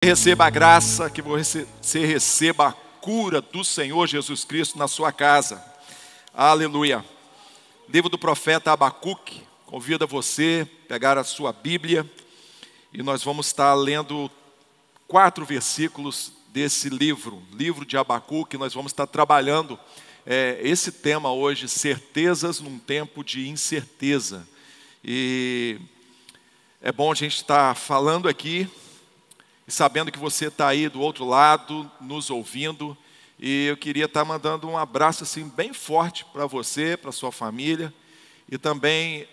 Receba a graça, que você receba a cura do Senhor Jesus Cristo na sua casa. Aleluia. Livro do profeta Abacuque. Convido você a pegar a sua Bíblia e nós vamos estar lendo 4 versículos desse livro de Abacuque. Nós vamos estar trabalhando esse tema hoje, certezas num tempo de incerteza. E é bom a gente estar falando aqui, sabendo que você está aí do outro lado, nos ouvindo, e eu queria estar mandando um abraço assim bem forte para você, para sua família, e também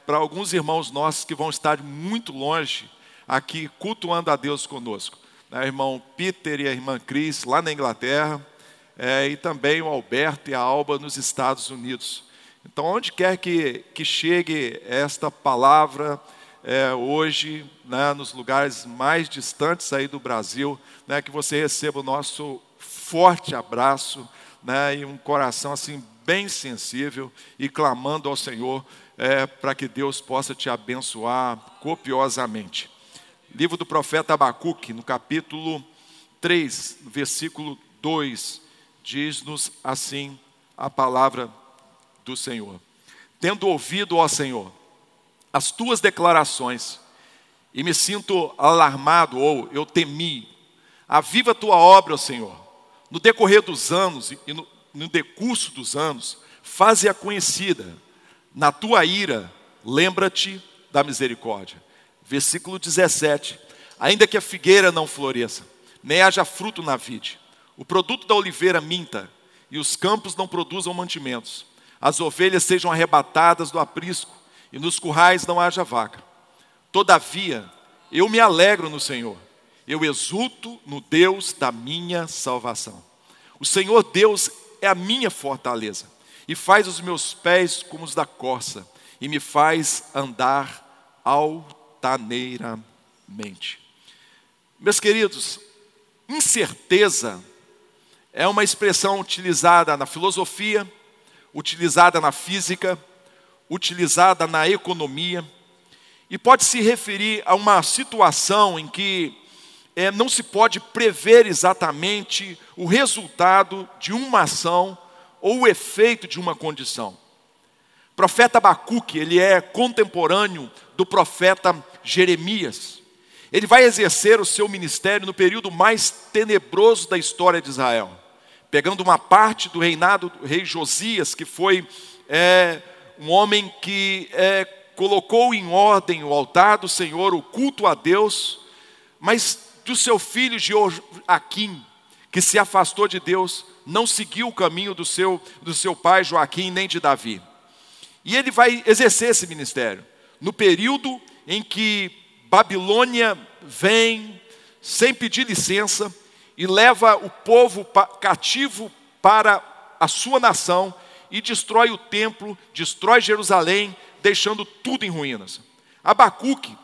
para alguns irmãos nossos que vão estar muito longe aqui cultuando a Deus conosco, né? Irmão Peter e a irmã Cris lá na Inglaterra, e também o Alberto e a Alba nos Estados Unidos. Então, onde quer que chegue esta palavra, hoje, né, nos lugares mais distantes aí do Brasil, né, que você receba o nosso forte abraço, né, e um coração assim bem sensível e clamando ao Senhor para que Deus possa te abençoar copiosamente. Livro do profeta Abacuque, no capítulo 3, no versículo 2, diz-nos assim a palavra do Senhor: tendo ouvido, ó Senhor, as tuas declarações, e me sinto alarmado, ou eu temi. Aviva a tua obra, ó Senhor, no decorrer dos anos e no decurso dos anos, faze-a conhecida. Na tua ira, lembra-te da misericórdia. Versículo 17: ainda que a figueira não floresça, nem haja fruto na vide, o produto da oliveira minta, e os campos não produzam mantimentos, as ovelhas sejam arrebatadas do aprisco, e nos currais não haja vaca. Todavia, eu me alegro no Senhor, eu exulto no Deus da minha salvação. O Senhor Deus é a minha fortaleza, e faz os meus pés como os da corça, e me faz andar altaneiramente. Meus queridos, incerteza é uma expressão utilizada na filosofia, utilizada na física, utilizada na economia, e pode se referir a uma situação em que não se pode prever exatamente o resultado de uma ação ou o efeito de uma condição. O profeta Abacuque, ele é contemporâneo do profeta Jeremias. Ele vai exercer o seu ministério no período mais tenebroso da história de Israel, pegando uma parte do reinado do rei Josias, que foi um homem que colocou em ordem o altar do Senhor, o culto a Deus, mas do seu filho Joaquim, que se afastou de Deus, não seguiu o caminho do seu pai Joaquim, nem de Davi. E ele vai exercer esse ministério no período em que Babilônia vem, sem pedir licença, e leva o povo cativo para a sua nação, e destrói o templo, destrói Jerusalém, deixando tudo em ruínas. Abacuque,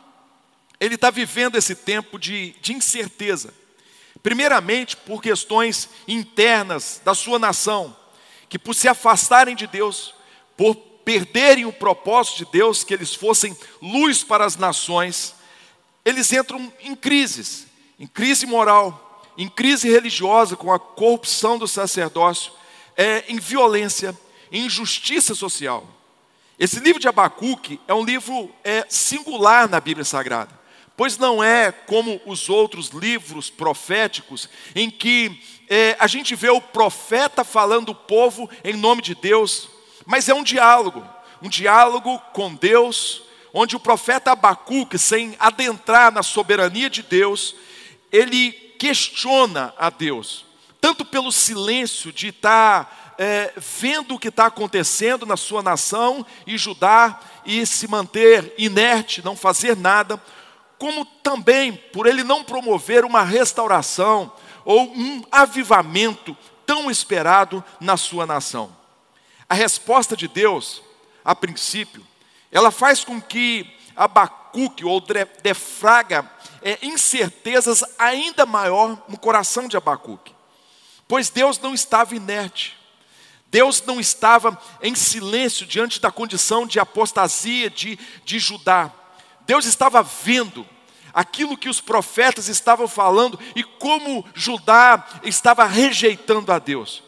ele está vivendo esse tempo de incerteza. Primeiramente, por questões internas da sua nação, que por se afastarem de Deus, por perderem o propósito de Deus, que eles fossem luz para as nações, eles entram em crise moral, em crise religiosa, com a corrupção do sacerdócio, em violência, injustiça social. Esse livro de Abacuque é um livro singular na Bíblia Sagrada, pois não é como os outros livros proféticos, em que a gente vê o profeta falando do povo em nome de Deus, mas é um diálogo com Deus, onde o profeta Abacuque, sem adentrar na soberania de Deus, ele questiona a Deus, tanto pelo silêncio de estar vendo o que está acontecendo na sua nação e Judá, e se manter inerte, não fazer nada, como também por ele não promover uma restauração ou um avivamento tão esperado na sua nação. A resposta de Deus, a princípio, ela faz com que Abacuque ou defraga incertezas ainda maior no coração de Abacuque, pois Deus não estava inerte. Deus não estava em silêncio diante da condição de apostasia de Judá. Deus estava vendo aquilo que os profetas estavam falando e como Judá estava rejeitando a Deus.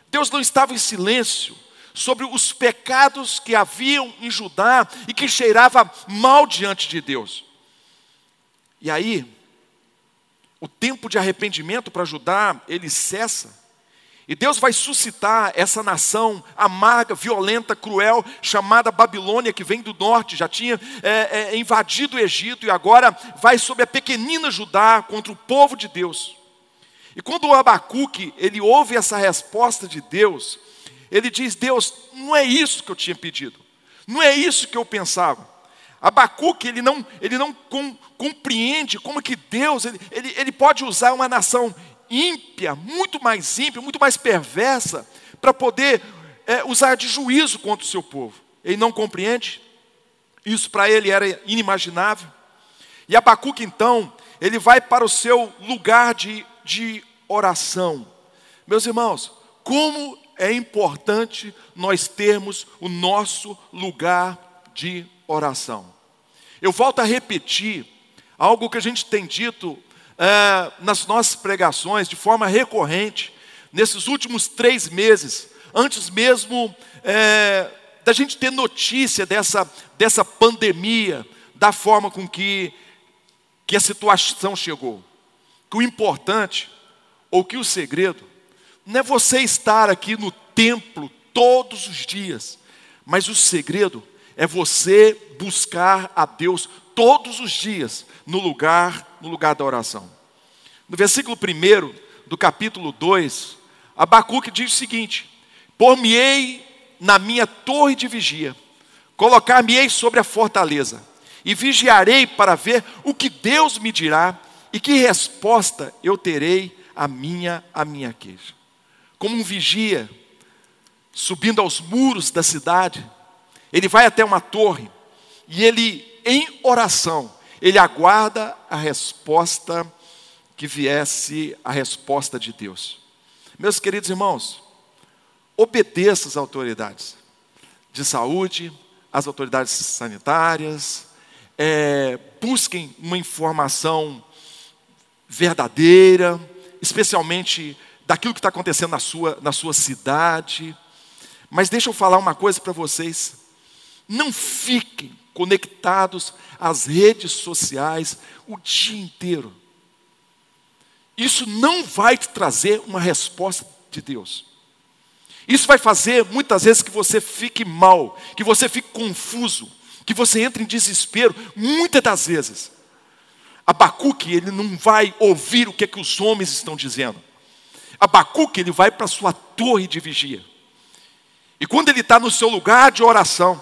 Deus não estava em silêncio sobre os pecados que haviam em Judá e que cheirava mal diante de Deus. E aí, o tempo de arrependimento para Judá, ele cessa. E Deus vai suscitar essa nação amarga, violenta, cruel, chamada Babilônia, que vem do norte, já tinha invadido o Egito e agora vai sobre a pequenina Judá contra o povo de Deus. E quando o Abacuque, ele ouve essa resposta de Deus, ele diz: Deus, não é isso que eu tinha pedido, não é isso que eu pensava. Abacuque, ele não compreende como que Deus, ele pode usar uma nação ímpia, muito mais perversa, para poder usar de juízo contra o seu povo. Ele não compreende, isso para ele era inimaginável. E Abacuque então, ele vai para o seu lugar de oração. Meus irmãos, como é importante nós termos o nosso lugar de oração. Eu volto a repetir algo que a gente tem dito nas nossas pregações de forma recorrente, nesses últimos 3 meses, antes mesmo da gente ter notícia dessa pandemia, da forma com que a situação chegou. Que o importante, ou que o segredo, não é você estar aqui no templo todos os dias, mas o segredo é você buscar a Deus todos os dias no lugar da oração. No versículo 1 do capítulo 2, Abacuque diz o seguinte: por-me-ei na minha torre de vigia, colocar-me-ei sobre a fortaleza, e vigiarei para ver o que Deus me dirá, e que resposta eu terei à minha queixa. Como um vigia, subindo aos muros da cidade, ele vai até uma torre, e ele, em oração, ele aguarda a resposta que viesse, a resposta de Deus. Meus queridos irmãos, obedeça às autoridades de saúde, às autoridades sanitárias, busquem uma informação verdadeira, especialmente daquilo que está acontecendo na sua cidade. Mas deixa eu falar uma coisa para vocês: não fiquem conectados às redes sociais o dia inteiro. Isso não vai te trazer uma resposta de Deus. Isso vai fazer muitas vezes que você fique mal, que você fique confuso, que você entre em desespero, muitas das vezes. Abacuque, ele não vai ouvir o que os homens estão dizendo. Abacuque, ele vai para a sua torre de vigia. E quando ele está no seu lugar de oração,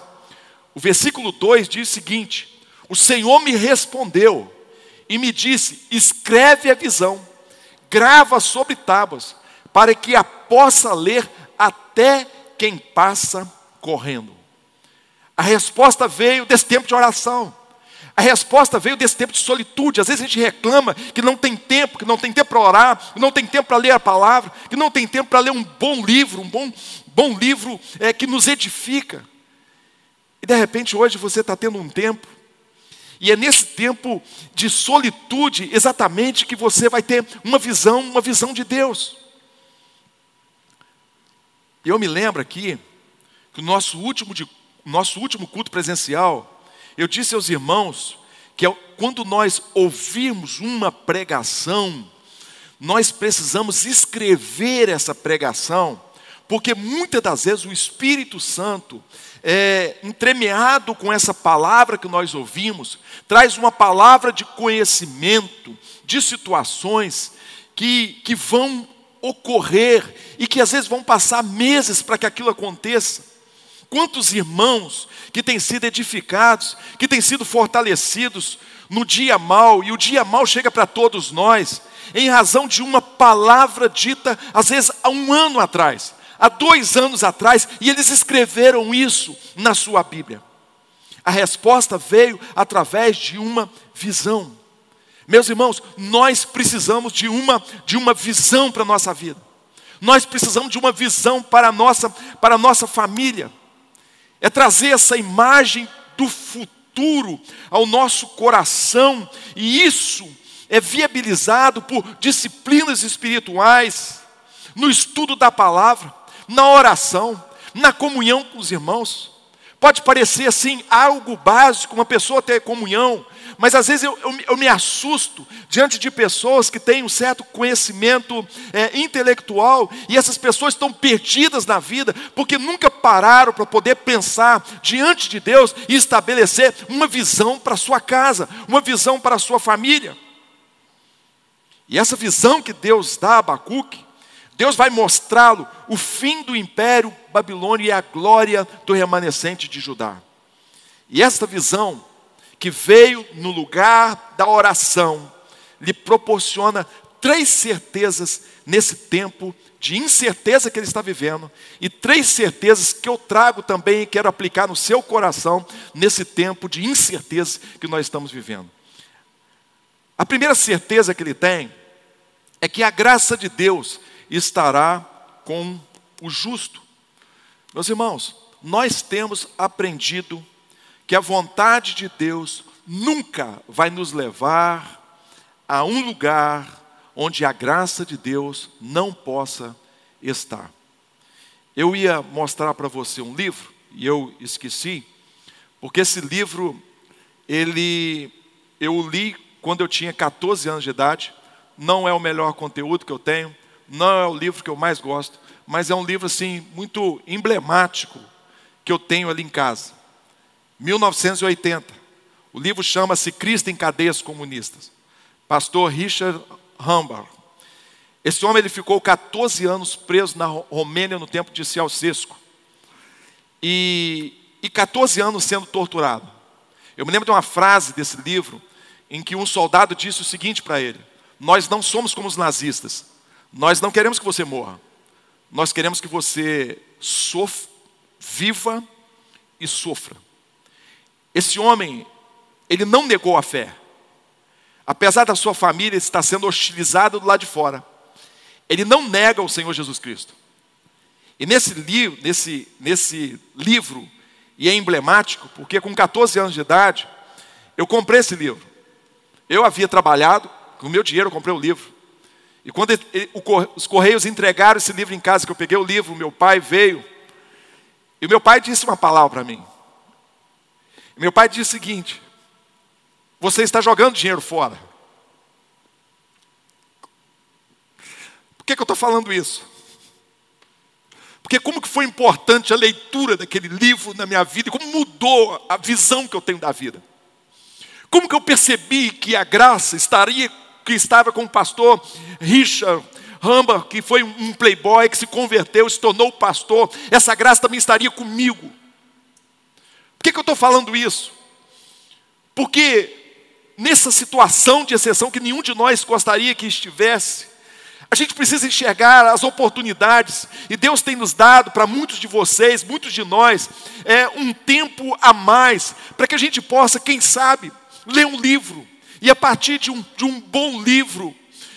o versículo 2 diz o seguinte: o Senhor me respondeu e me disse: escreve a visão, grava sobre tábuas, para que a possa ler até quem passa correndo. A resposta veio desse tempo de oração. A resposta veio desse tempo de solitude. Às vezes a gente reclama que não tem tempo para orar, que não tem tempo para ler a palavra, que não tem tempo para ler um bom livro, bom livro que nos edifica. E de repente hoje você está tendo um tempo, e é nesse tempo de solitude exatamente que você vai ter uma visão de Deus. E eu me lembro aqui que o nosso último culto presencial, eu disse aos irmãos que quando nós ouvirmos uma pregação, nós precisamos escrever essa pregação, porque muitas das vezes o Espírito Santo, entremeado com essa palavra que nós ouvimos, traz uma palavra de conhecimento, de situações que vão ocorrer e que às vezes vão passar meses para que aquilo aconteça. Quantos irmãos que têm sido edificados, que têm sido fortalecidos no dia mau, e o dia mau chega para todos nós, em razão de uma palavra dita, às vezes há 1 ano atrás, há 2 anos atrás, e eles escreveram isso na sua Bíblia. A resposta veio através de uma visão. Meus irmãos, nós precisamos de uma visão para a nossa vida. Nós precisamos de uma visão para a nossa família. É trazer essa imagem do futuro futuro ao nosso coração, e isso é viabilizado por disciplinas espirituais, no estudo da palavra, na oração, na comunhão com os irmãos. Pode parecer assim algo básico, uma pessoa ter comunhão, mas às vezes eu me assusto diante de pessoas que têm um certo conhecimento intelectual, e essas pessoas estão perdidas na vida, porque nunca pararam para poder pensar diante de Deus e estabelecer uma visão para a sua casa, uma visão para a sua família. E essa visão que Deus dá a Abacuque, Deus vai mostrá-lo o fim do império babilônio e a glória do remanescente de Judá. E esta visão, que veio no lugar da oração, lhe proporciona 3 certezas nesse tempo de incerteza que ele está vivendo, e 3 certezas que eu trago também e quero aplicar no seu coração nesse tempo de incerteza que nós estamos vivendo. A primeira certeza que ele tem é que a graça de Deus estará com o justo. Meus irmãos, nós temos aprendido que a vontade de Deus nunca vai nos levar a um lugar onde a graça de Deus não possa estar. Eu ia mostrar para você um livro, e eu esqueci, porque esse livro, eu li quando eu tinha 14 anos de idade. Não é o melhor conteúdo que eu tenho, não é o livro que eu mais gosto, mas é um livro assim muito emblemático que eu tenho ali em casa. 1980. O livro chama-se Cristo em Cadeias Comunistas. Pastor Richard Humber. Esse homem ele ficou 14 anos preso na Romênia no tempo de Ceausescu. E 14 anos sendo torturado. Eu me lembro de uma frase desse livro em que um soldado disse o seguinte para ele: nós não somos como os nazistas. Nós não queremos que você morra. Nós queremos que você viva e sofra. Esse homem, ele não negou a fé. Apesar da sua família estar sendo hostilizada do lado de fora, ele não nega o Senhor Jesus Cristo. E nesse livro, e é emblemático, porque com 14 anos de idade, eu comprei esse livro. Eu havia trabalhado, com o meu dinheiro eu comprei o livro. E quando os correios entregaram esse livro em casa, que eu peguei o livro, meu pai veio, e o meu pai disse uma palavra para mim. Meu pai disse o seguinte: você está jogando dinheiro fora. Por que eu estou falando isso? Porque como que foi importante a leitura daquele livro na minha vida, e como mudou a visão que eu tenho da vida. Como que eu percebi que a graça estava com o pastor Richard Humber, que foi um playboy, que se converteu, se tornou pastor. Essa graça também estaria comigo. Por que eu estou falando isso? Porque nessa situação de exceção que nenhum de nós gostaria que estivesse, a gente precisa enxergar as oportunidades, e Deus tem nos dado para muitos de vocês, muitos de nós, um tempo a mais, para que a gente possa, quem sabe, ler um livro, e a partir de um bom livro,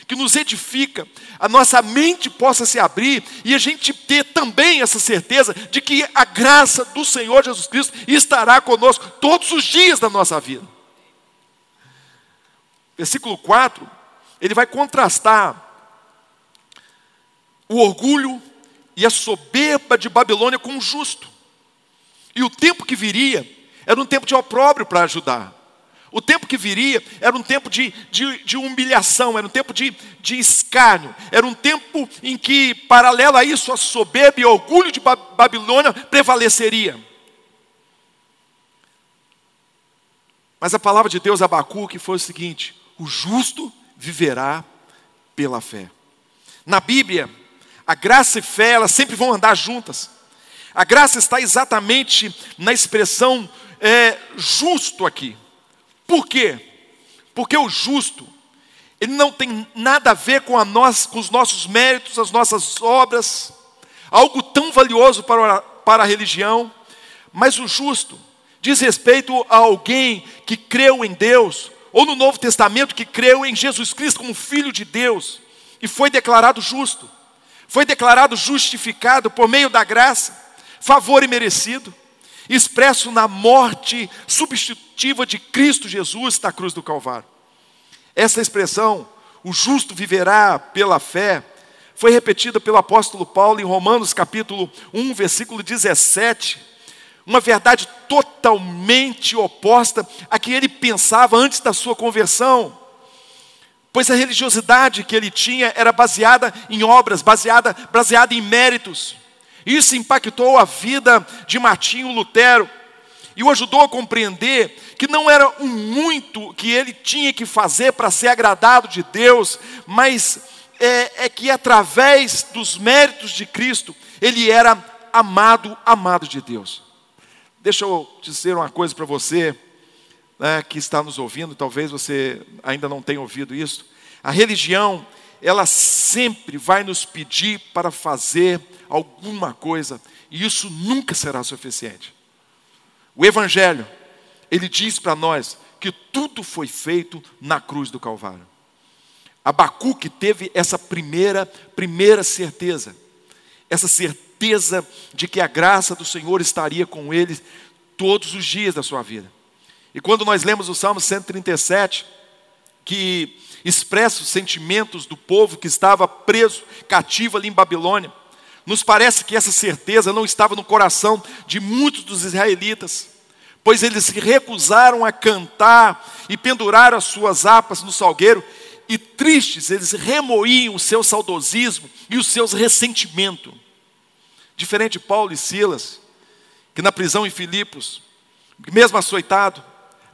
que nos edifica, a nossa mente possa se abrir, e a gente ter também essa certeza de que a graça do Senhor Jesus Cristo estará conosco todos os dias da nossa vida. Versículo 4, ele vai contrastar o orgulho e a soberba de Babilônia com o justo. E o tempo que viria era um tempo de opróbrio para Judá. O tempo que viria era um tempo de humilhação, era um tempo de escárnio. Era um tempo em que, paralelo a isso, a soberba e o orgulho de Babilônia prevaleceria. Mas a palavra de Deus a Abacuque foi o seguinte: o justo viverá pela fé. Na Bíblia, a graça e fé, elas sempre vão andar juntas. A graça está exatamente na expressão justo aqui. Por quê? Porque o justo, ele não tem nada a ver com os nossos méritos, as nossas obras, algo tão valioso para a religião, mas o justo diz respeito a alguém que creu em Deus, ou no Novo Testamento que creu em Jesus Cristo como Filho de Deus, e foi declarado justo, foi declarado justificado por meio da graça, favor imerecido. expresso na morte substitutiva de Cristo Jesus na cruz do Calvário. Essa expressão, o justo viverá pela fé, foi repetida pelo apóstolo Paulo em Romanos capítulo 1, versículo 17, uma verdade totalmente oposta à que ele pensava antes da sua conversão, pois a religiosidade que ele tinha era baseada em obras, baseada em méritos. Isso impactou a vida de Martinho Lutero e o ajudou a compreender que não era um muito que ele tinha que fazer para ser agradado de Deus, mas é que através dos méritos de Cristo, ele era amado de Deus. Deixa eu dizer uma coisa para você, né, que está nos ouvindo, talvez você ainda não tenha ouvido isso. A religião, ela sempre vai nos pedir para fazer alguma coisa, e isso nunca será suficiente. O Evangelho, ele diz para nós que tudo foi feito na cruz do Calvário. Abacuque teve essa primeira certeza, essa certeza de que a graça do Senhor estaria com ele todos os dias da sua vida. E quando nós lemos o Salmo 137, que expressa os sentimentos do povo que estava preso, cativo ali em Babilônia, nos parece que essa certeza não estava no coração de muitos dos israelitas, pois eles se recusaram a cantar e penduraram as suas harpas no salgueiro, e tristes eles remoíam o seu saudosismo e os seus ressentimentos. Diferente de Paulo e Silas, que na prisão em Filipos, mesmo açoitado,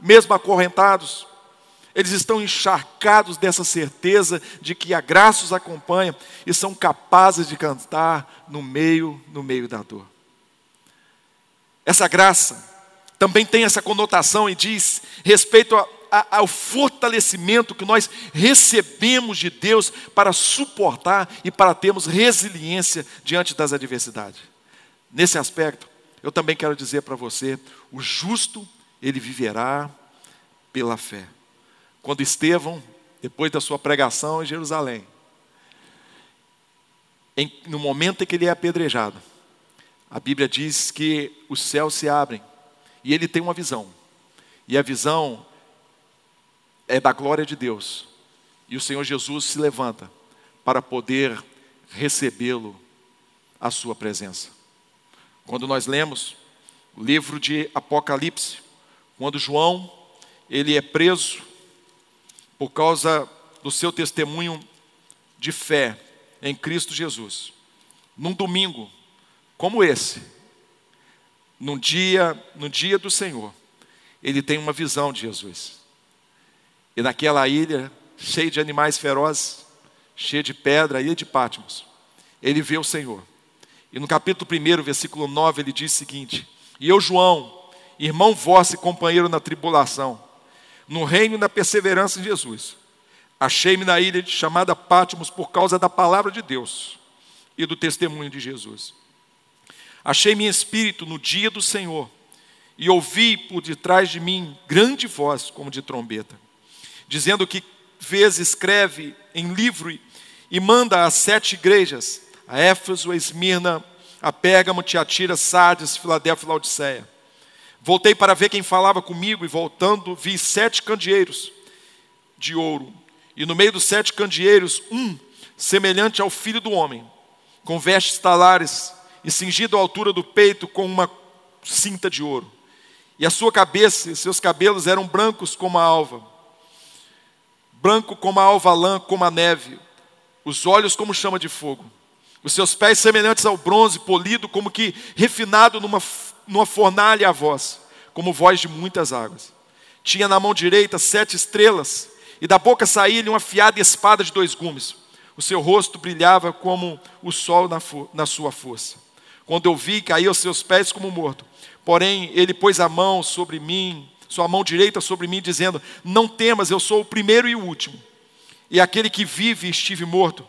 mesmo acorrentados, eles estão encharcados dessa certeza de que a graça os acompanha e são capazes de cantar no meio da dor. Essa graça também tem essa conotação e diz respeito ao fortalecimento que nós recebemos de Deus para suportar e para termos resiliência diante das adversidades. Nesse aspecto, eu também quero dizer para você, o justo, ele viverá pela fé. Quando Estevão, depois da sua pregação em Jerusalém, no momento em que ele é apedrejado, a Bíblia diz que os céus se abrem e ele tem uma visão. E a visão é da glória de Deus. E o Senhor Jesus se levanta para poder recebê-lo à sua presença. Quando nós lemos o livro de Apocalipse, quando João, ele é preso por causa do seu testemunho de fé em Cristo Jesus. Num domingo como esse, no dia do Senhor, ele tem uma visão de Jesus. E naquela ilha, cheia de animais ferozes, cheia de pedra, a ilha de Patmos, ele vê o Senhor. E no capítulo 1, versículo 9, ele diz o seguinte: E eu, João, irmão vosso e companheiro na tribulação, no reino e na perseverança em Jesus, achei-me na ilha chamada Patmos por causa da palavra de Deus e do testemunho de Jesus. Achei-me em espírito no dia do Senhor e ouvi por detrás de mim grande voz como de trombeta, dizendo que escreve em livro e manda às 7 igrejas, a Éfeso, a Esmirna, a Pérgamo, Tiatira, Sardes, Filadélfia e Laodiceia. Voltei para ver quem falava comigo, e voltando vi 7 candeeiros de ouro, e no meio dos 7 candeeiros, um semelhante ao Filho do Homem, com vestes talares, e cingido à altura do peito com uma cinta de ouro. E a sua cabeça e seus cabelos eram brancos como a alva, branco como a alva lã, como a neve, os olhos como chama de fogo, os seus pés semelhantes ao bronze polido, como que refinado numa fornalha a voz, como voz de muitas águas. Tinha na mão direita 7 estrelas, e da boca saía-lhe uma afiada espada de 2 gumes. O seu rosto brilhava como o sol na sua força. Quando eu vi, caí aos seus pés como morto. Porém, ele pôs a mão sobre mim, sua mão direita sobre mim, dizendo: Não temas, eu sou o primeiro e o último, e aquele que vive e estive morto.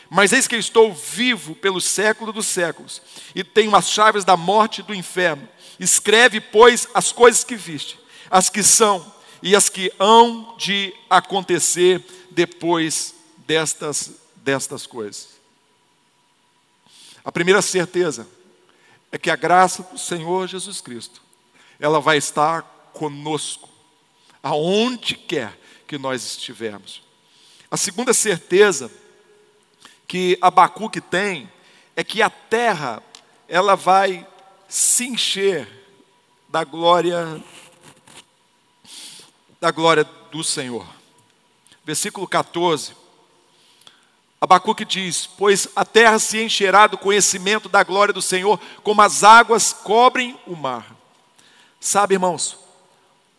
Mas eis que eu estou vivo pelos séculos dos séculos, e tenho as chaves da morte e do inferno. Escreve, pois, as coisas que viste, as que são e as que hão de acontecer depois destas coisas. A primeira certeza é que a graça do Senhor Jesus Cristo ela vai estar conosco, aonde quer que nós estivermos. A segunda certeza que Abacuque tem é que a terra, ela vai se encher da glória do Senhor. Versículo 14, Abacuque diz: pois a terra se encherá do conhecimento da glória do Senhor, como as águas cobrem o mar. Sabe, irmãos,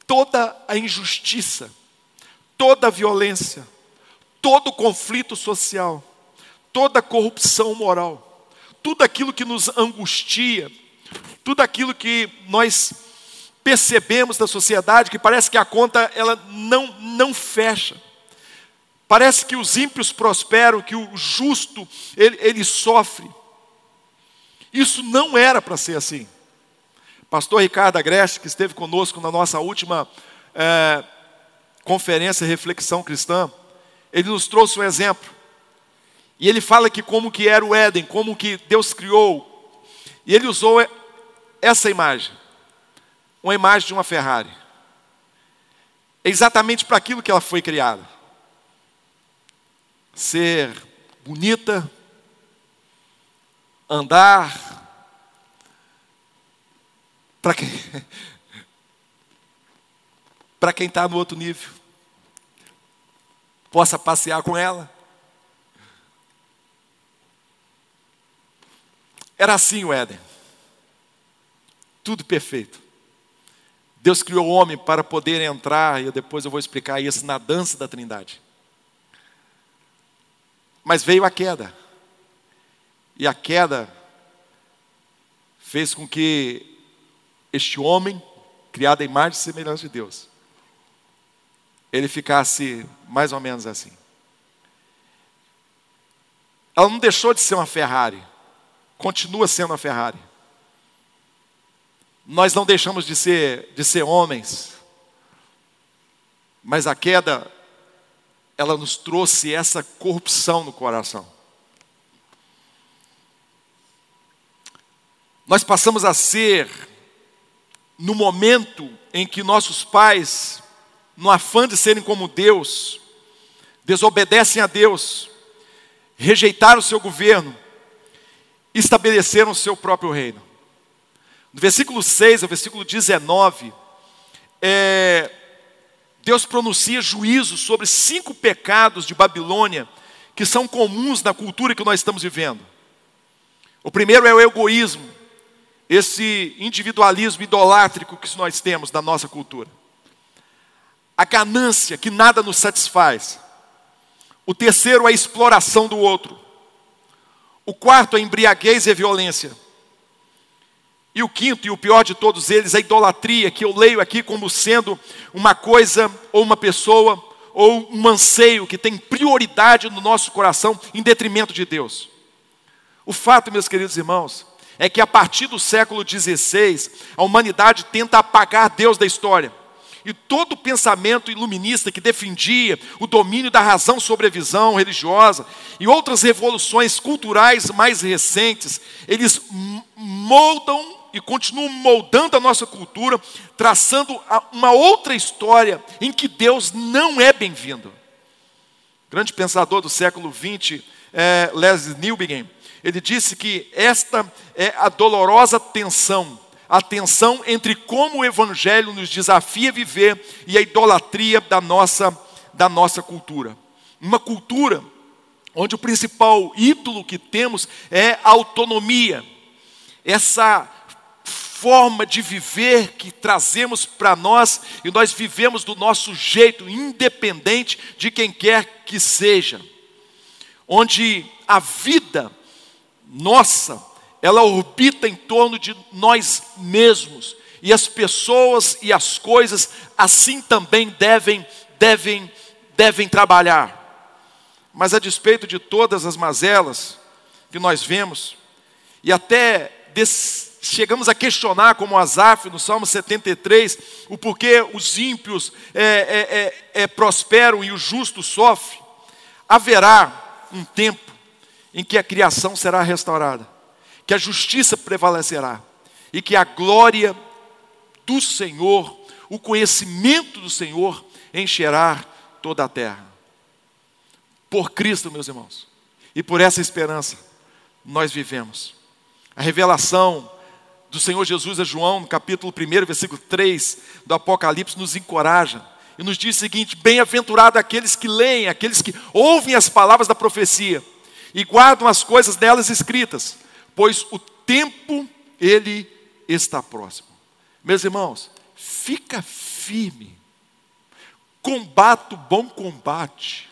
toda a injustiça, toda a violência, todo o conflito social, toda a corrupção moral, tudo aquilo que nos angustia, tudo aquilo que nós percebemos da sociedade, que parece que a conta ela não fecha. Parece que os ímpios prosperam, que o justo ele sofre. Isso não era para ser assim. Pastor Ricardo Agreste, que esteve conosco na nossa última conferência Reflexão Cristã, ele nos trouxe um exemplo. E ele fala que como que era o Éden, como que Deus criou. E ele usou essa imagem. Uma imagem de uma Ferrari. É exatamente para aquilo que ela foi criada. Ser bonita, andar, para quem está no outro nível, possa passear com ela. Era assim o Éden, tudo perfeito. Deus criou o homem para poder entrar, e depois eu vou explicar isso, na dança da Trindade. Mas veio a queda. E a queda fez com que este homem, criado à imagem e semelhança de Deus, ele ficasse mais ou menos assim. Ela não deixou de ser uma Ferrari. Continua sendo uma Ferrari. Nós não deixamos de ser homens. Mas a queda, ela nos trouxe essa corrupção no coração. Nós passamos a ser, no momento em que nossos pais, no afã de serem como Deus, desobedecem a Deus, rejeitaram o seu governo, estabeleceram o seu próprio reino. No versículo 6 ao versículo 19, Deus pronuncia juízo sobre 5 pecados de Babilônia, que são comuns na cultura que nós estamos vivendo. O primeiro é o egoísmo, esse individualismo idolátrico que nós temos na nossa cultura. A ganância, que nada nos satisfaz. O terceiro é a exploração do outro. O quarto é a embriaguez e a violência. E o quinto, e o pior de todos eles, a idolatria, que eu leio aqui como sendo uma coisa, ou uma pessoa, ou um anseio que tem prioridade no nosso coração, em detrimento de Deus. O fato, meus queridos irmãos, é que a partir do século XVI, a humanidade tenta apagar Deus da história. E todo pensamento iluminista que defendia o domínio da razão sobre a visão religiosa e outras revoluções culturais mais recentes, eles moldam e continuam moldando a nossa cultura, traçando uma outra história em que Deus não é bem-vindo. Grande pensador do século XX, Leslie Newbigin, ele disse que esta é a dolorosa tensão, a tensão entre como o Evangelho nos desafia a viver e a idolatria da nossa cultura. Uma cultura onde o principal ídolo que temos é a autonomia. Essa forma de viver que trazemos para nós e nós vivemos do nosso jeito, independente de quem quer que seja. Onde a vida nossa, ela orbita em torno de nós mesmos. E as pessoas e as coisas assim também devem trabalhar. Mas a despeito de todas as mazelas que nós vemos, e até chegamos a questionar, como Asaf no Salmo 73, o porquê os ímpios prosperam e o justo sofre, haverá um tempo em que a criação será restaurada, que a justiça prevalecerá e que a glória do Senhor, o conhecimento do Senhor encherá toda a terra. Por Cristo, meus irmãos, e por essa esperança nós vivemos. A revelação do Senhor Jesus a João, no capítulo 1, versículo 3 do Apocalipse, nos encoraja e nos diz o seguinte: bem-aventurado aqueles que leem, aqueles que ouvem as palavras da profecia e guardam as coisas nelas escritas, pois o tempo, ele está próximo. Meus irmãos, fica firme, combata o bom combate,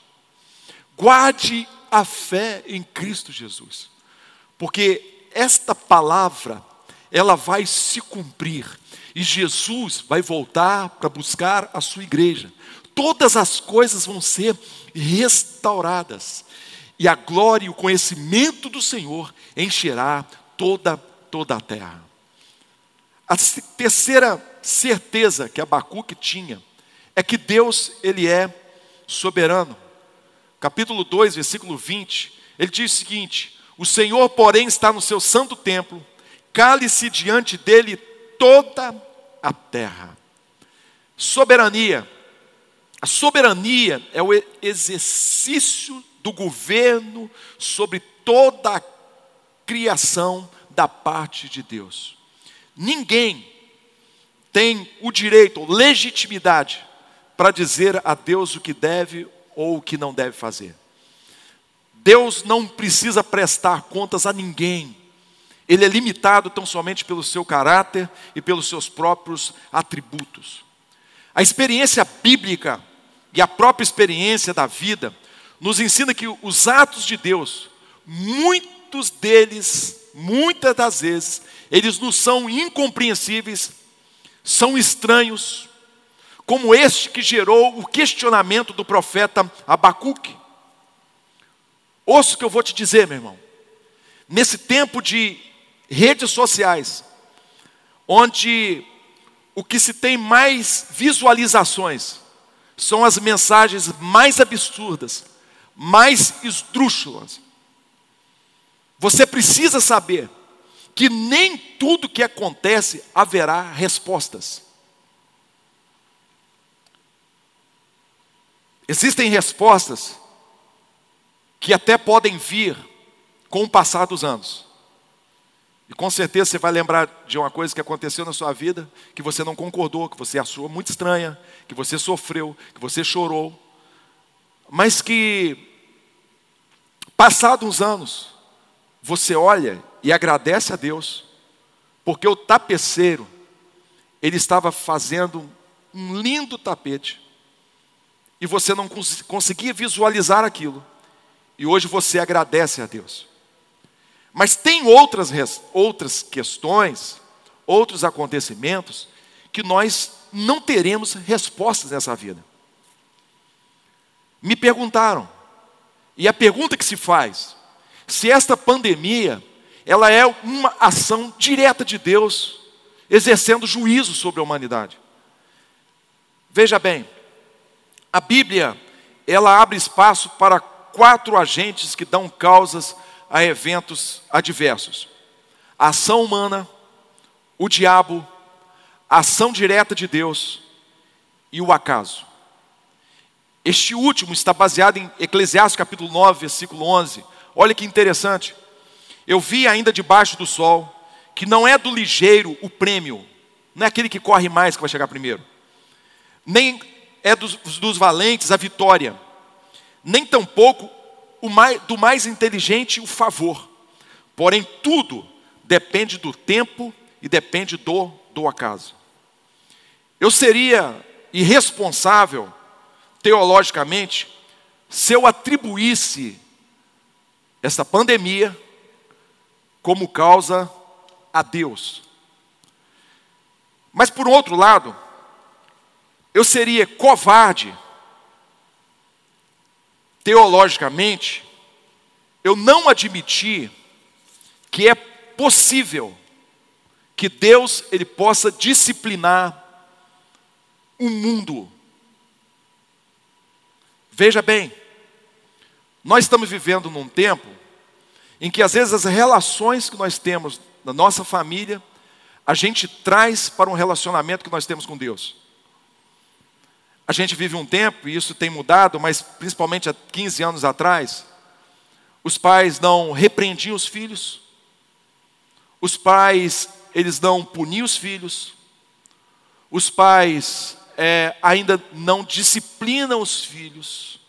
guarde a fé em Cristo Jesus, porque esta palavra, ela vai se cumprir, e Jesus vai voltar para buscar a sua igreja. Todas as coisas vão ser restauradas, e a glória e o conhecimento do Senhor encherá toda a terra. A terceira certeza que Abacuque tinha é que Deus, ele é soberano. Capítulo 2, versículo 20, ele diz o seguinte: o Senhor, porém, está no seu santo templo, cale-se diante dele toda a terra. Soberania. A soberania é o exercício do governo sobre toda a criação da parte de Deus. Ninguém tem o direito ou legitimidade para dizer a Deus o que deve ou o que não deve fazer. Deus não precisa prestar contas a ninguém. Ele é limitado tão somente pelo seu caráter e pelos seus próprios atributos. A experiência bíblica e a própria experiência da vida nos ensina que os atos de Deus, muitos deles, muitas das vezes, eles nos são incompreensíveis, são estranhos, como este que gerou o questionamento do profeta Abacuque. Ouça o que eu vou te dizer, meu irmão. Nesse tempo de redes sociais, onde o que se tem mais visualizações são as mensagens mais absurdas, mais esdrúxulas, você precisa saber que nem tudo que acontece haverá respostas. Existem respostas que até podem vir com o passar dos anos. E com certeza você vai lembrar de uma coisa que aconteceu na sua vida, que você não concordou, que você achou muito estranha, que você sofreu, que você chorou, mas que, passados uns anos, você olha e agradece a Deus, porque o tapeceiro, ele estava fazendo um lindo tapete, e você não conseguia visualizar aquilo, e hoje você agradece a Deus. Mas tem outras questões, outros acontecimentos, que nós não teremos respostas nessa vida. Me perguntaram, e a pergunta que se faz, se esta pandemia, ela é uma ação direta de Deus, exercendo juízo sobre a humanidade. Veja bem, a Bíblia, ela abre espaço para 4 agentes que dão causas a eventos adversos: a ação humana, o diabo, a ação direta de Deus e o acaso. Este último está baseado em Eclesiastes capítulo 9, versículo 11. Olha que interessante. Eu vi ainda debaixo do sol que não é do ligeiro o prêmio, não é aquele que corre mais que vai chegar primeiro, nem é dos valentes a vitória, nem tampouco do mais inteligente o favor. Porém, tudo depende do tempo e depende do acaso. Eu seria irresponsável, teologicamente, se eu atribuísse essa pandemia como causa a Deus. Mas, por outro lado, eu seria covarde, teologicamente, eu não admitir que é possível que Deus ele possa disciplinar o mundo. Veja bem, nós estamos vivendo num tempo em que às vezes as relações que nós temos na nossa família, a gente traz para um relacionamento que nós temos com Deus. A gente vive um tempo, e isso tem mudado, mas principalmente há 15 anos atrás, os pais não repreendiam os filhos, os pais, eles não puniam os filhos, os pais ainda não disciplinam os filhos.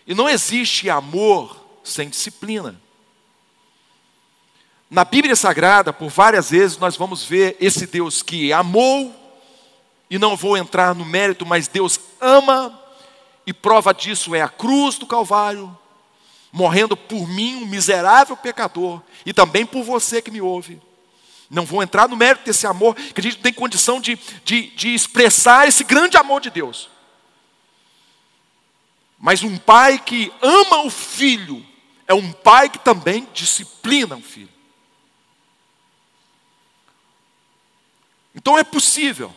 E não existe amor sem disciplina. Na Bíblia Sagrada, por várias vezes, nós vamos ver esse Deus que amou, e não vou entrar no mérito, mas Deus ama, e prova disso é a cruz do Calvário, morrendo por mim, um miserável pecador, e também por você que me ouve. Não vou entrar no mérito desse amor, que a gente não tem condição de expressar esse grande amor de Deus. Mas um pai que ama o filho, é um pai que também disciplina o filho. Então é possível.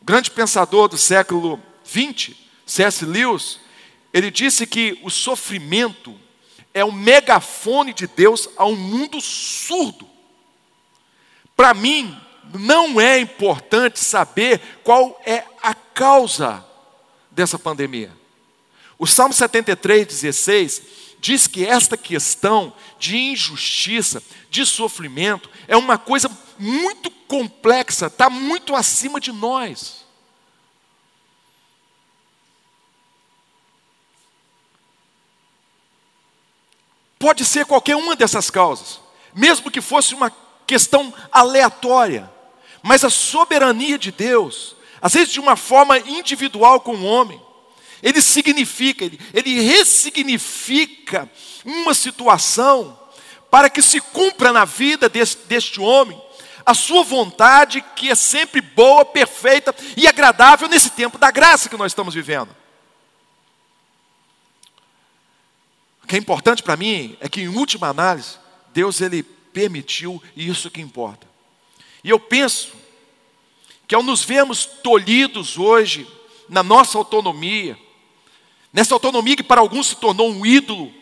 O grande pensador do século XX, C.S. Lewis, ele disse que o sofrimento é um megafone de Deus a um mundo surdo. Para mim, não é importante saber qual é a causa dessa pandemia. O Salmo 73:16 diz que esta questão de injustiça, de sofrimento, é uma coisa muito complexa, está muito acima de nós. Pode ser qualquer uma dessas causas, mesmo que fosse uma questão aleatória, mas a soberania de Deus, às vezes de uma forma individual com o homem, ele significa, ele ressignifica uma situação para que se cumpra na vida deste homem a sua vontade, que é sempre boa, perfeita e agradável nesse tempo da graça que nós estamos vivendo. O que é importante para mim é que, em última análise, Deus ele permitiu, e isso que importa. E eu penso que ao nos vermos tolhidos hoje na nossa autonomia, nessa autonomia que para alguns se tornou um ídolo,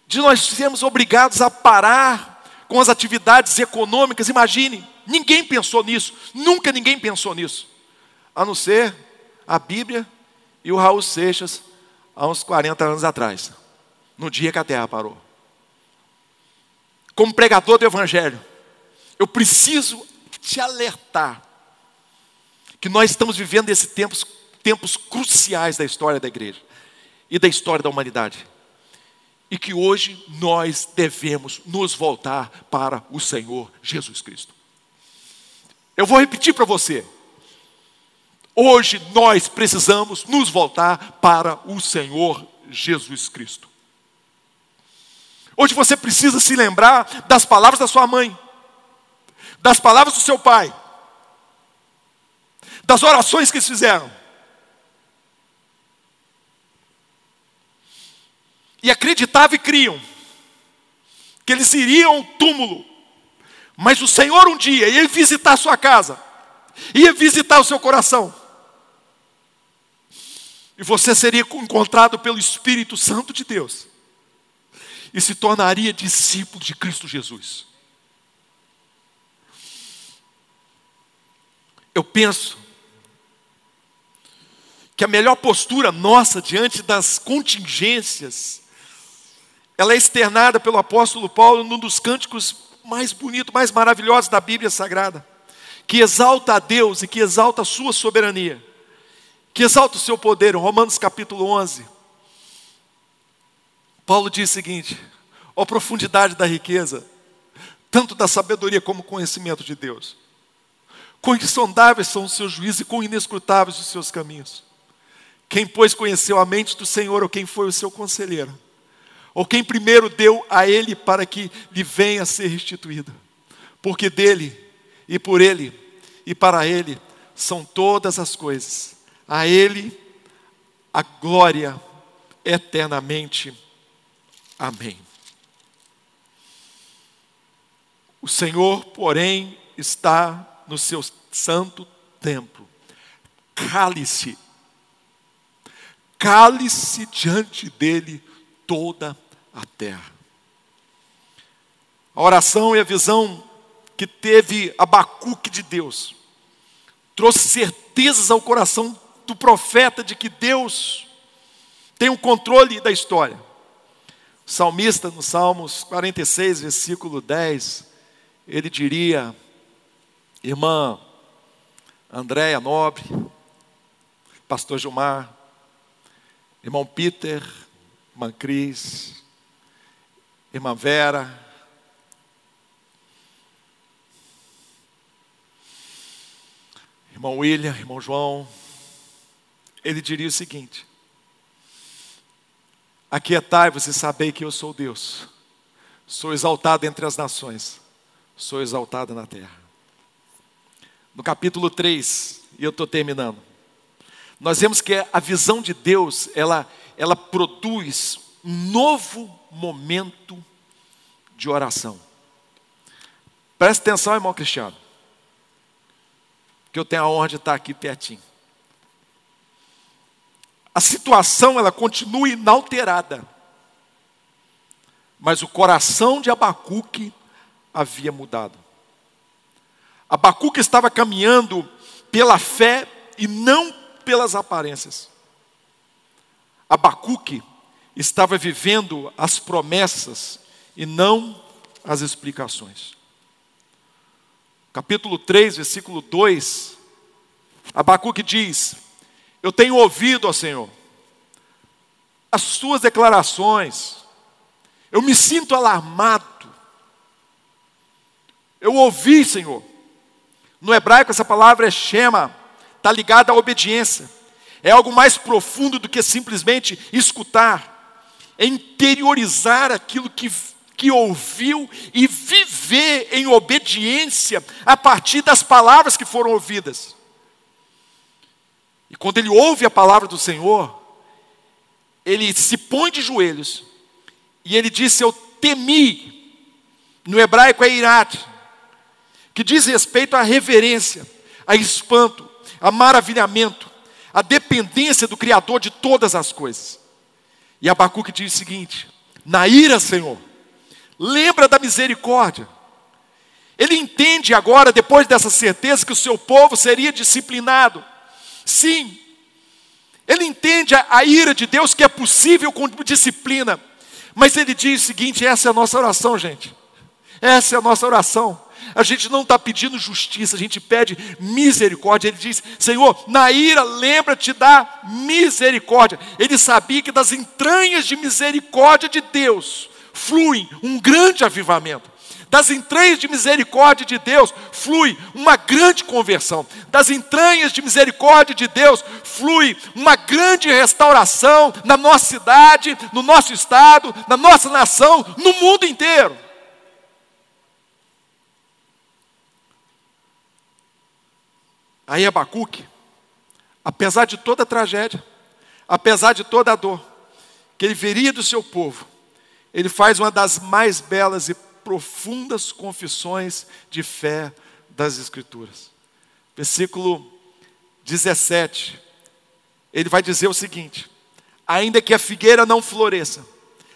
de nós sermos obrigados a parar com as atividades econômicas. Imagine, ninguém pensou nisso, nunca ninguém pensou nisso, a não ser a Bíblia e o Raul Seixas, há uns 40 anos atrás, no dia que a terra parou. Como pregador do Evangelho, eu preciso te alertar que nós estamos vivendo esses tempos cruciais da história da igreja e da história da humanidade. E que hoje nós devemos nos voltar para o Senhor Jesus Cristo. Eu vou repetir para você. Hoje nós precisamos nos voltar para o Senhor Jesus Cristo. Hoje você precisa se lembrar das palavras da sua mãe, das palavras do seu pai, das orações que eles fizeram. E acreditavam e criam que eles iriam ao túmulo, mas o Senhor um dia ia visitar a sua casa, ia visitar o seu coração, e você seria encontrado pelo Espírito Santo de Deus, e se tornaria discípulo de Cristo Jesus. Eu penso que a melhor postura nossa diante das contingências, ela é externada pelo apóstolo Paulo num dos cânticos mais bonitos, mais maravilhosos da Bíblia Sagrada, que exalta a Deus e que exalta a sua soberania, que exalta o seu poder. Em Romanos capítulo 11, Paulo diz o seguinte: ó profundidade da riqueza, tanto da sabedoria como conhecimento de Deus. Quão insondáveis são os seus juízos e quão inescrutáveis os seus caminhos. Quem, pois, conheceu a mente do Senhor, ou quem foi o seu conselheiro? Ou quem primeiro deu a ele para que lhe venha a ser restituído? Porque dele, e por ele, e para ele, são todas as coisas. A ele, a glória eternamente. Amém. O Senhor, porém, está no seu santo templo. Cale-se diante dele toda a terra. A oração e a visão que teve Abacuque de Deus trouxe certezas ao coração do profeta de que Deus tem o controle da história. O salmista, no Salmos 46, versículo 10, ele diria: irmã Andréia Nobre, pastor Gilmar, irmão Peter, irmã Cris, irmã Vera, irmão William, irmão João, ele diria o seguinte: aquietai-vos e sabei que eu sou Deus, sou exaltado entre as nações, sou exaltado na terra. No capítulo 3, e eu estou terminando, nós vemos que a visão de Deus, ela produz um novo momento de oração. Presta atenção, irmão Cristiano, que eu tenho a honra de estar aqui pertinho. A situação, ela continua inalterada, mas o coração de Abacuque havia mudado. Abacuque estava caminhando pela fé e não pelas aparências. Abacuque estava vivendo as promessas e não as explicações. Capítulo 3, versículo 2, Abacuque diz: eu tenho ouvido, ó Senhor, as suas declarações, eu me sinto alarmado. Eu ouvi, Senhor. No hebraico essa palavra é shema, está ligada à obediência. É algo mais profundo do que simplesmente escutar. É interiorizar aquilo que ouviu e viver em obediência a partir das palavras que foram ouvidas. E quando ele ouve a palavra do Senhor, ele se põe de joelhos e ele diz: eu temi. No hebraico é irat, que diz respeito à reverência, a espanto, a maravilhamento, a dependência do Criador de todas as coisas. E Abacuque diz o seguinte: na ira, Senhor, lembra da misericórdia. Ele entende agora, depois dessa certeza, que o seu povo seria disciplinado. Sim, ele entende a ira de Deus, que é possível com disciplina. Mas ele diz o seguinte: essa é a nossa oração, gente. Essa é a nossa oração. A gente não está pedindo justiça, a gente pede misericórdia. Ele diz: Senhor, na ira lembra-te da misericórdia. Ele sabia que das entranhas de misericórdia de Deus flui um grande avivamento. Das entranhas de misericórdia de Deus flui uma grande conversão. Das entranhas de misericórdia de Deus flui uma grande restauração na nossa cidade, no nosso estado, na nossa nação, no mundo inteiro. Aí Abacuque, apesar de toda a tragédia, apesar de toda a dor que ele veria do seu povo, ele faz uma das mais belas e profundas confissões de fé das Escrituras. Versículo 17, ele vai dizer o seguinte: ainda que a figueira não floresça,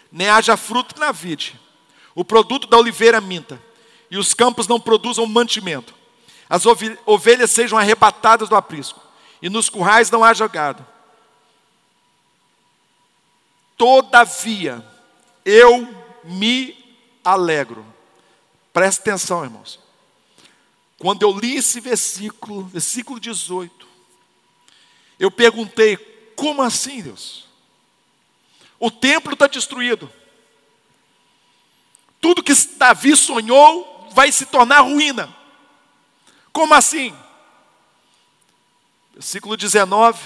nem haja fruto na vide, o produto da oliveira minta, e os campos não produzam mantimento, as ovelhas sejam arrebatadas do aprisco, e nos currais não haja gado, todavia eu me alegro. Presta atenção, irmãos. Quando eu li esse versículo 18, eu perguntei: como assim, Deus? O templo está destruído. Tudo que Davi sonhou vai se tornar ruína. Como assim? Versículo 19,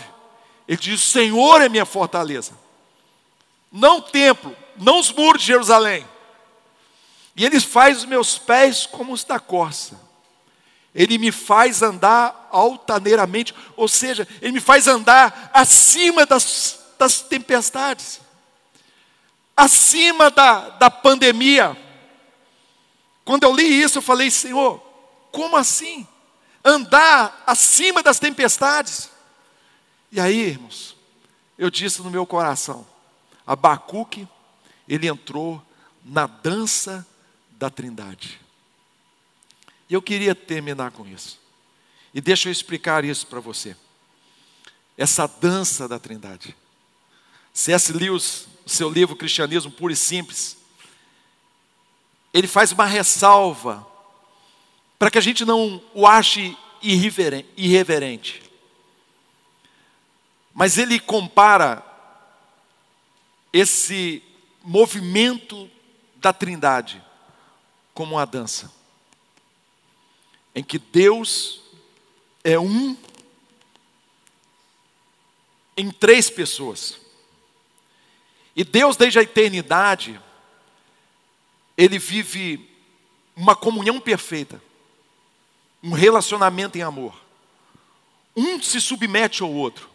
ele diz: o Senhor é minha fortaleza. Não o templo, não os muros de Jerusalém. E Ele faz os meus pés como os da corça. Ele me faz andar altaneiramente, ou seja, Ele me faz andar acima das tempestades, acima da pandemia. Quando eu li isso, eu falei: Senhor, como assim? Andar acima das tempestades? E aí, irmãos, eu disse no meu coração: Abacuque, ele entrou na dança da Trindade. E eu queria terminar com isso. E deixa eu explicar isso para você. Essa dança da Trindade. C.S. Lewis, no seu livro Cristianismo Puro e Simples, ele faz uma ressalva para que a gente não o ache irreverente. Mas ele compara esse movimento da Trindade como uma dança, em que Deus é um em três pessoas. E Deus, desde a eternidade, Ele vive uma comunhão perfeita, um relacionamento em amor. Um se submete ao outro.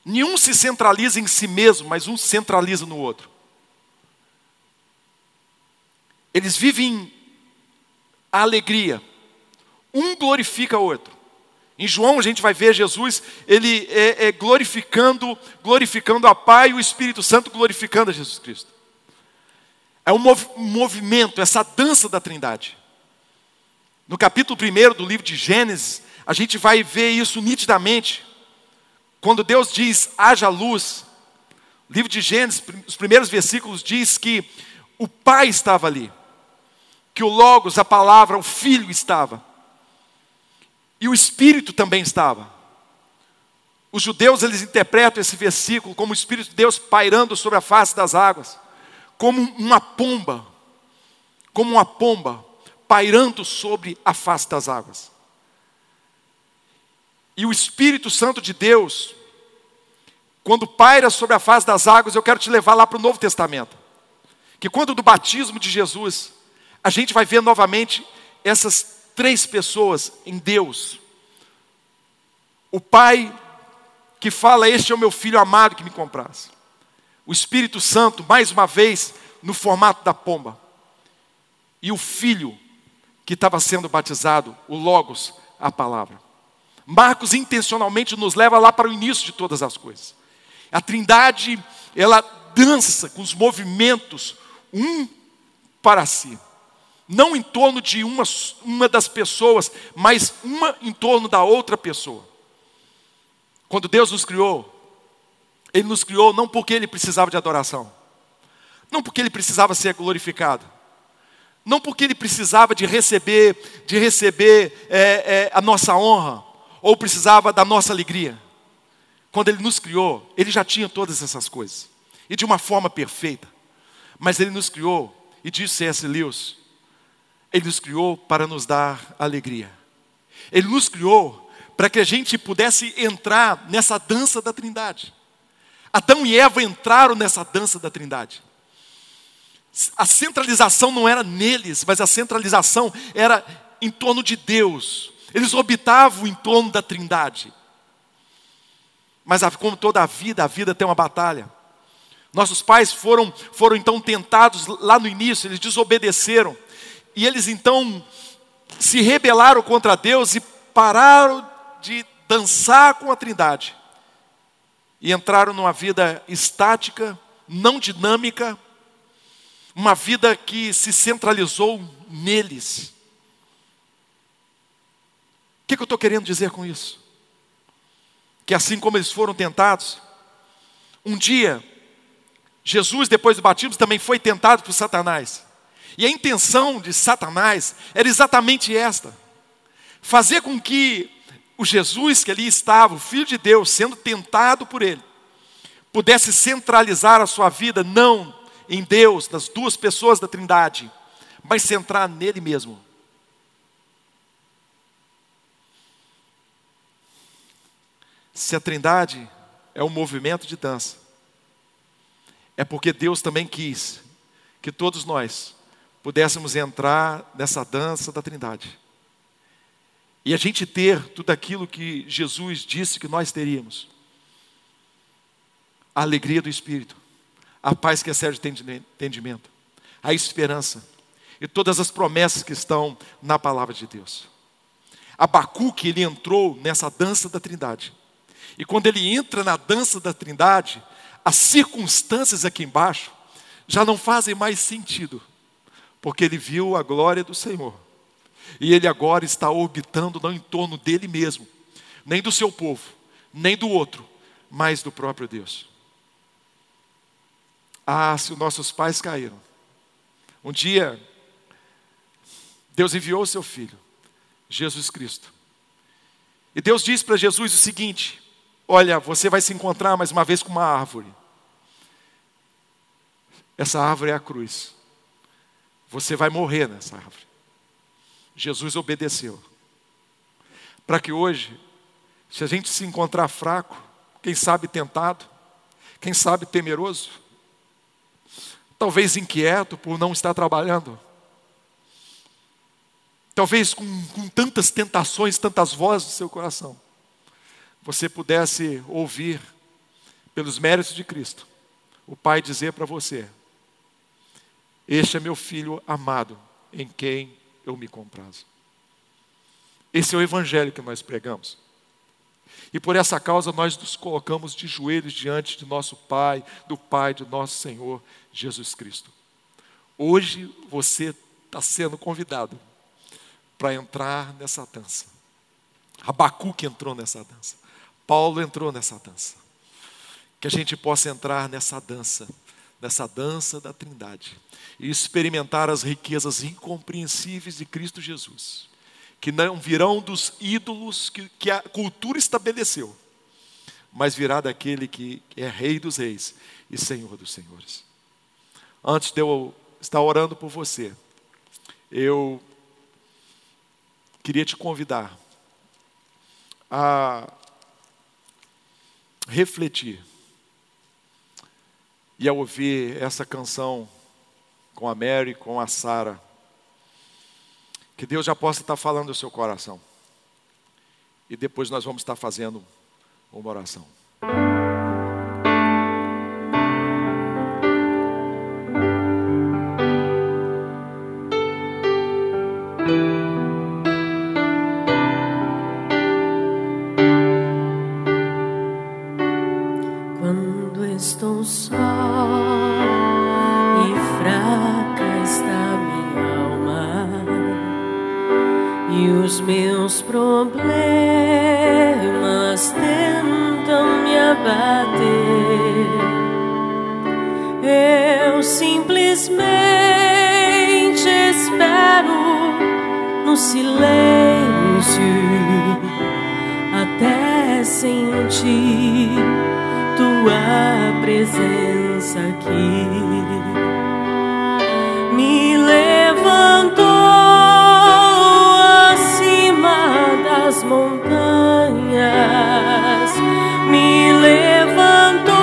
Nenhum se centraliza em si mesmo, mas um se centraliza no outro. Eles vivem a alegria. Um glorifica o outro. Em João a gente vai ver Jesus, ele glorificando a Pai e o Espírito Santo glorificando a Jesus Cristo. É um movimento, essa dança da Trindade. No capítulo 1 do livro de Gênesis, a gente vai ver isso nitidamente. Quando Deus diz, haja luz, o livro de Gênesis, os primeiros versículos diz que o Pai estava ali. Que o Logos, a palavra, o Filho estava. E o Espírito também estava. Os judeus, eles interpretam esse versículo como o Espírito de Deus pairando sobre a face das águas. Como uma pomba. Como uma pomba pairando sobre a face das águas. E o Espírito Santo de Deus, quando paira sobre a face das águas, eu quero te levar lá para o Novo Testamento. Que quando do batismo de Jesus, a gente vai ver novamente essas três pessoas em Deus. O Pai que fala, este é o meu Filho amado que me comprasse. O Espírito Santo, mais uma vez, no formato da pomba. E o Filho que estava sendo batizado, o Logos, a palavra. Marcos intencionalmente nos leva lá para o início de todas as coisas. A Trindade, ela dança com os movimentos, um para si. Não em torno de uma das pessoas, mas uma em torno da outra pessoa. Quando Deus nos criou, Ele nos criou não porque Ele precisava de adoração. Não porque Ele precisava ser glorificado. Não porque Ele precisava de receber a nossa honra. Ou precisava da nossa alegria. Quando Ele nos criou, Ele já tinha todas essas coisas. E de uma forma perfeita. Mas Ele nos criou, e disse C.S. Lewis, Ele nos criou para nos dar alegria. Ele nos criou para que a gente pudesse entrar nessa dança da Trindade. Adão e Eva entraram nessa dança da Trindade. A centralização não era neles, mas a centralização era em torno de Deus. Eles orbitavam em torno da Trindade. Mas como toda a vida tem uma batalha. Nossos pais foram então tentados lá no início, eles desobedeceram. E eles então se rebelaram contra Deus e pararam de dançar com a Trindade. E entraram numa vida estática, não dinâmica, uma vida que se centralizou neles. O que eu estou querendo dizer com isso? Que assim como eles foram tentados, um dia, Jesus, depois do batismo, também foi tentado por Satanás. E a intenção de Satanás era exatamente esta: fazer com que o Jesus que ali estava, o Filho de Deus, sendo tentado por ele, pudesse centralizar a sua vida, não em Deus, nas duas pessoas da Trindade, mas centrar nele mesmo. Se a Trindade é um movimento de dança, é porque Deus também quis que todos nós pudéssemos entrar nessa dança da Trindade. E a gente ter tudo aquilo que Jesus disse que nós teríamos. A alegria do Espírito, a paz que excede o entendimento, a esperança e todas as promessas que estão na palavra de Deus. Abacuque, ele entrou nessa dança da Trindade. E quando ele entra na dança da Trindade, as circunstâncias aqui embaixo já não fazem mais sentido, porque ele viu a glória do Senhor. E Ele agora está orbitando não em torno dele mesmo, nem do seu povo, nem do outro, mas do próprio Deus. Ah, se os nossos pais caíram. Um dia, Deus enviou o seu Filho, Jesus Cristo. E Deus disse para Jesus o seguinte: olha, você vai se encontrar mais uma vez com uma árvore. Essa árvore é a cruz. Você vai morrer nessa árvore. Jesus obedeceu. Para que hoje, se a gente se encontrar fraco, quem sabe tentado, quem sabe temeroso, talvez inquieto por não estar trabalhando, talvez com tantas tentações, tantas vozes no seu coração, você pudesse ouvir, pelos méritos de Cristo, o Pai dizer para você: este é meu filho amado, em quem eu me comprazo. Esse é o evangelho que nós pregamos. E por essa causa nós nos colocamos de joelhos diante de nosso Pai, do Pai de nosso Senhor Jesus Cristo. Hoje você está sendo convidado para entrar nessa dança. Abacuque entrou nessa dança. Paulo entrou nessa dança. Que a gente possa entrar nessa dança da Trindade, e experimentar as riquezas incompreensíveis de Cristo Jesus, que não virão dos ídolos que a cultura estabeleceu, mas virá daquele que é Rei dos Reis e Senhor dos Senhores. Antes de eu estar orando por você, eu queria te convidar a refletir e a ouvir essa canção com a Mary, com a Sara. Que Deus já possa estar falando do seu coração. E depois nós vamos estar fazendo uma oração. Quando estou só e fraca está minha alma, e os meus problemas tentam me abater, eu simplesmente espero no silêncio até sentir tua presença aqui. Me levantou acima das montanhas, me levantou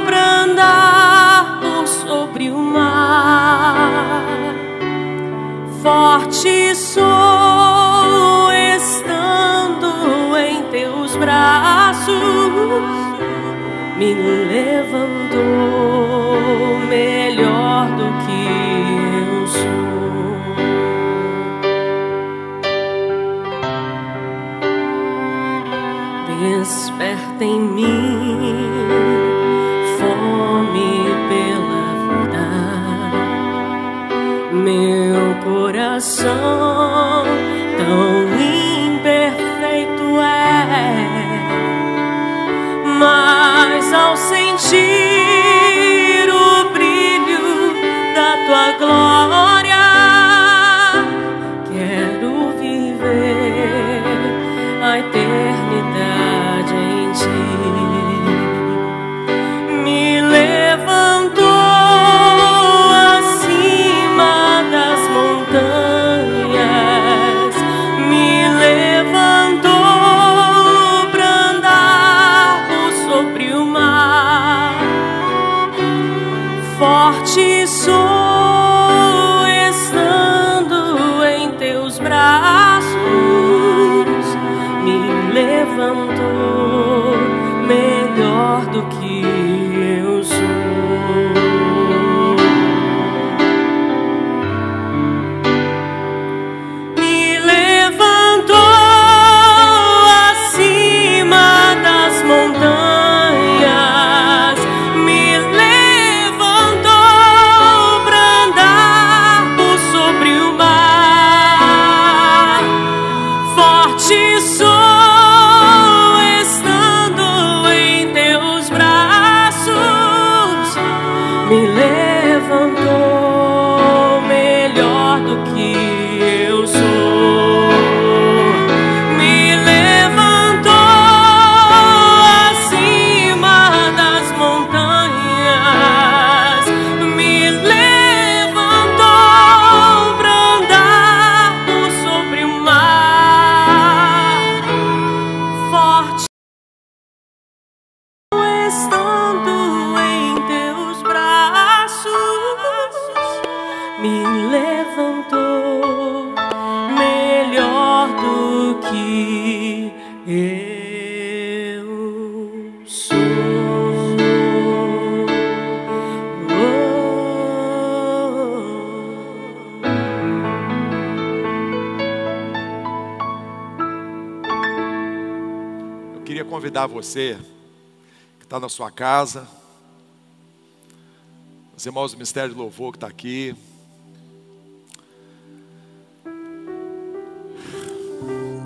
para andar por sobre o mar. Forte sou estando em teus braços, me levantou melhor do que eu sou. Desperta em mim fome pela vida, meu coração tão imperfeito é, mas ao sentir o brilho da tua glória, quero viver a eternidade em ti. Me levantou acima das montanhas, me levantou forte sou estando em teus braços, me levantou melhor do que eu sou. Me levantou acima das montanhas, me levantou pra me levantou melhor do que eu sou. Eu queria convidar você que está na sua casa, os irmãos do Ministério de Louvor que está aqui,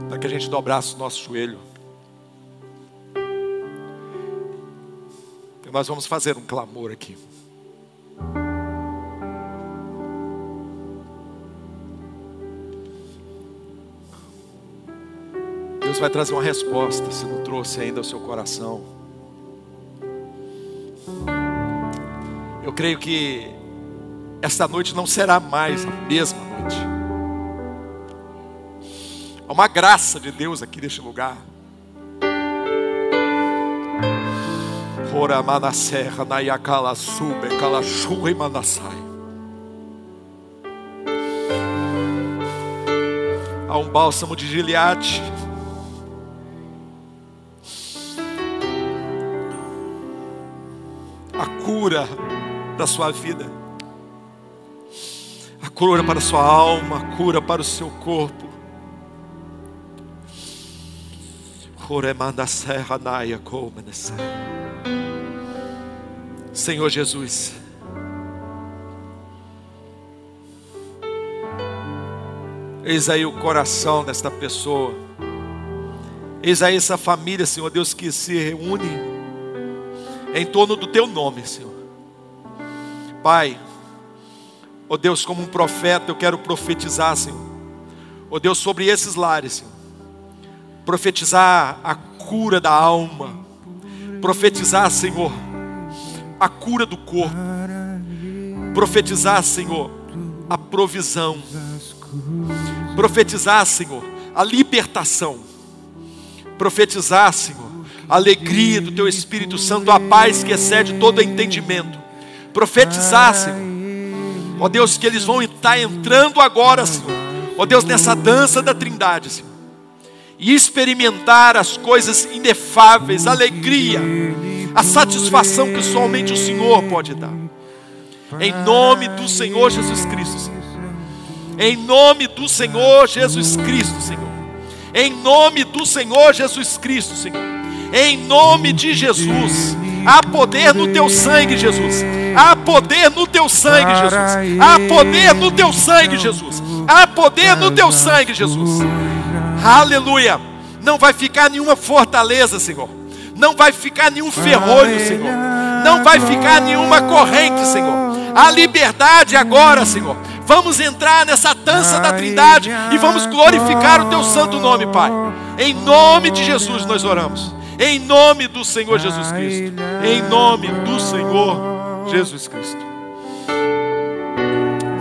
para que a gente dobrasse o nosso joelho. E nós vamos fazer um clamor aqui. Deus vai trazer uma resposta, se não trouxe ainda ao seu coração. Eu creio que esta noite não será mais a mesma noite. Há uma graça de Deus aqui neste lugar. Há um bálsamo de Gileade. A cura da sua vida, a cura para a sua alma, a cura para o seu corpo. Senhor Jesus, eis aí o coração desta pessoa, eis aí essa família, Senhor Deus, que se reúne em torno do Teu nome, Senhor. Pai, ó Deus, como um profeta eu quero profetizar, Senhor, ó Deus, sobre esses lares, Senhor. Profetizar a cura da alma, profetizar, Senhor, a cura do corpo, profetizar, Senhor, a provisão, profetizar, Senhor, a libertação, profetizar, Senhor, a alegria do Teu Espírito Santo, a paz que excede todo entendimento, profetizar, Senhor, ó Deus, que eles vão estar entrando agora, Senhor, ó Deus, nessa dança da Trindade, Senhor, e experimentar as coisas inefáveis, a alegria, a satisfação que somente o Senhor pode dar. Em nome do Senhor Jesus Cristo, Senhor. Em nome do Senhor Jesus Cristo, Senhor. Em nome do Senhor Jesus Cristo, Senhor. Em nome de Jesus. Há poder no Teu sangue, Jesus. Há poder no Teu sangue, Jesus. Há poder no Teu sangue, Jesus. Há poder no Teu sangue, Jesus. Aleluia. Não vai ficar nenhuma fortaleza, Senhor. Não vai ficar nenhum ferrolho, Senhor. Não vai ficar nenhuma corrente, Senhor. A liberdade agora, Senhor. Vamos entrar nessa dança da Trindade e vamos glorificar o Teu santo nome, Pai. Em nome de Jesus nós oramos. Em nome do Senhor Jesus Cristo. Em nome do Senhor Jesus Cristo.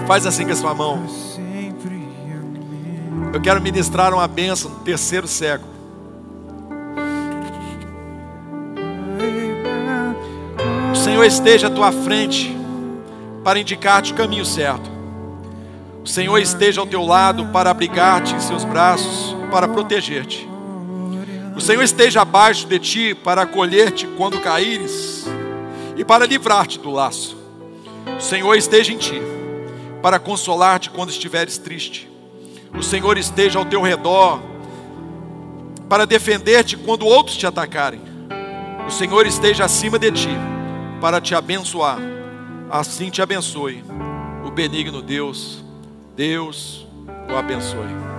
Faz assim com a sua mão. Eu quero ministrar uma bênção no terceiro século. O Senhor esteja à tua frente para indicar-te o caminho certo. O Senhor esteja ao teu lado para abrigar-te em seus braços, para proteger-te. O Senhor esteja abaixo de ti para acolher-te quando caíres e para livrar-te do laço. O Senhor esteja em ti para consolar-te quando estiveres triste. O Senhor esteja ao teu redor para defender-te quando outros te atacarem. O Senhor esteja acima de ti para te abençoar. Assim te abençoe o benigno Deus. Deus o abençoe.